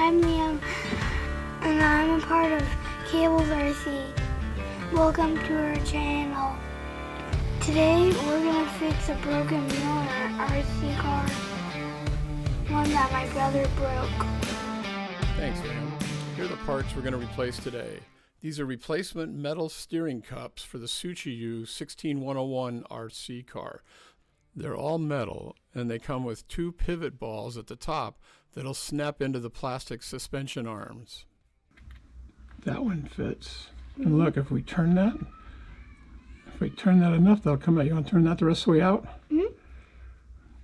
I'm Liam, and I'm a part of Cables RC. Welcome to our channel. Today we're going to fix a broken wheel in our RC car, one that my brother broke. Thanks, Liam. Here are the parts we're going to replace today. These are replacement metal steering cups for the Suchiyu 16101 RC car. They're all metal, and they come with two pivot balls at the top that'll snap into the plastic suspension arms. That one fits. And look, if we turn that enough, they'll come out. You want to turn that the rest of the way out? Mm-hmm.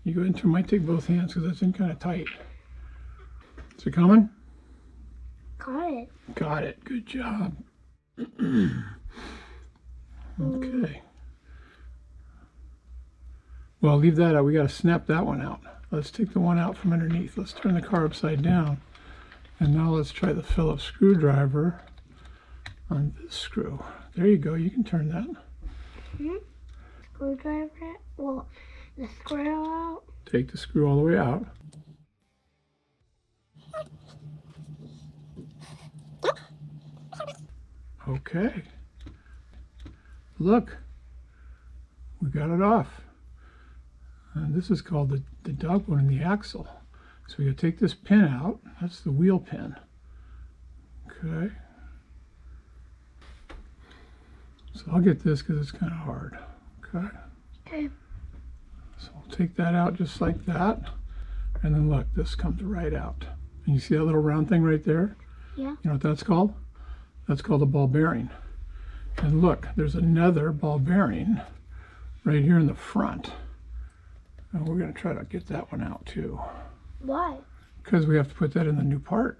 You go into, might take both hands because it's in kind of tight. Is it coming? Got it. Got it. Good job. Okay. Well, leave that out. We got to snap that one out. Let's take the one out from underneath. Let's turn the car upside down. And now let's try the Phillips screwdriver on this screw. There you go. You can turn that. Mm-hmm. Screwdriver? Well, the screw out. Take the screw all the way out. Okay. Look. We got it off. And this is called the dog bone in the axle. So you take this pin out. That's the wheel pin. Okay. So I'll get this because it's kind of hard. Okay. Okay. So we'll take that out just like that. And then look, this comes right out. And you see that little round thing right there? Yeah. You know what that's called? That's called a ball bearing. And look, there's another ball bearing right here in the front. And we're going to try to get that one out too. Why? Because we have to put that in the new part.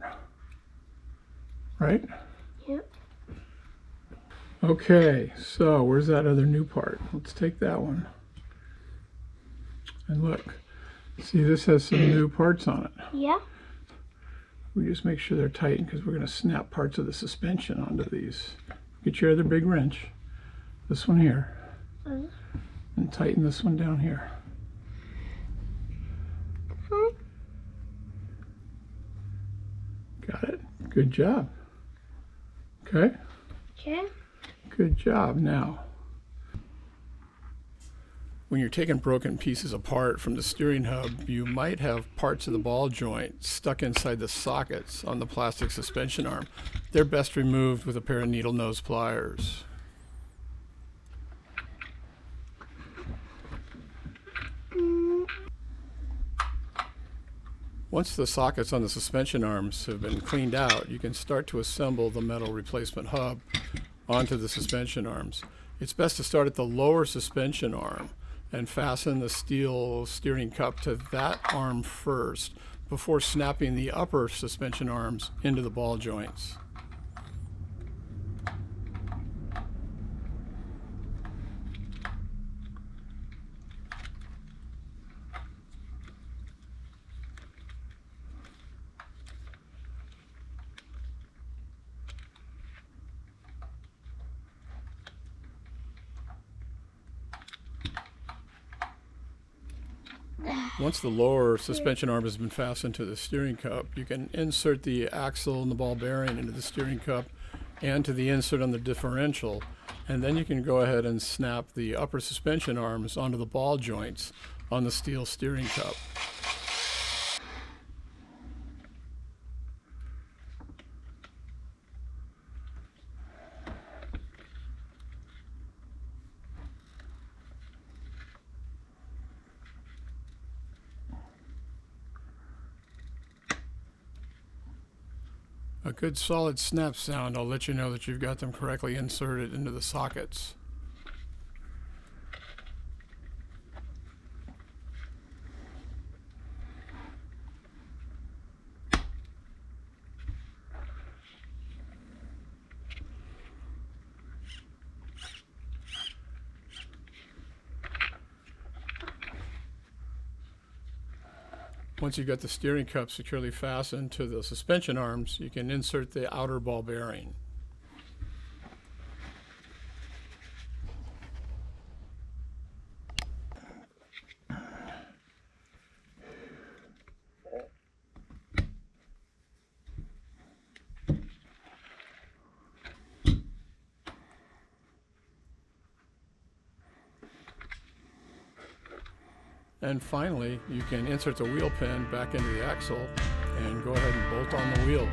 Right? Yep. Okay, so where's that other new part? Let's take that one. And look, see, this has some new parts on it. Yeah. We just make sure they're tight because we're going to snap parts of the suspension onto these. Get your other big wrench, this one here, and tighten this one down here. Got it. Good job. Okay. Okay. Good job. Now, when you're taking broken pieces apart from the steering hub, you might have parts of the ball joint stuck inside the sockets on the plastic suspension arm. They're best removed with a pair of needle nose pliers. Once the sockets on the suspension arms have been cleaned out, you can start to assemble the metal replacement hub onto the suspension arms. It's best to start at the lower suspension arm and fasten the steel steering cup to that arm first before snapping the upper suspension arms into the ball joints. Once the lower suspension arm has been fastened to the steering cup, you can insert the axle and the ball bearing into the steering cup and to the insert on the differential, and then you can go ahead and snap the upper suspension arms onto the ball joints on the steel steering cup. A good solid snap sound will let you know that you've got them correctly inserted into the sockets. Once you've got the steering cup securely fastened to the suspension arms, you can insert the outer ball bearing. And finally, you can insert the wheel pin back into the axle and go ahead and bolt on the wheel.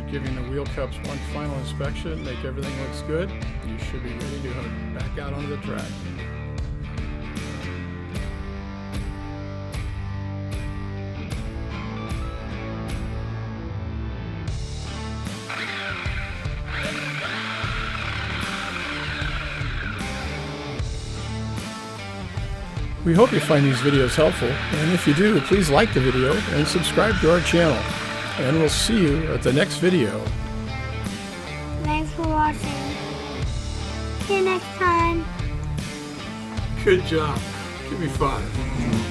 Giving the wheel cups one final inspection, make everything looks good, you should be ready to head back out onto the track. We hope you find these videos helpful, and if you do, please like the video and subscribe to our channel. And we'll see you at the next video. Thanks for watching. See you next time. Good job. Give me 5.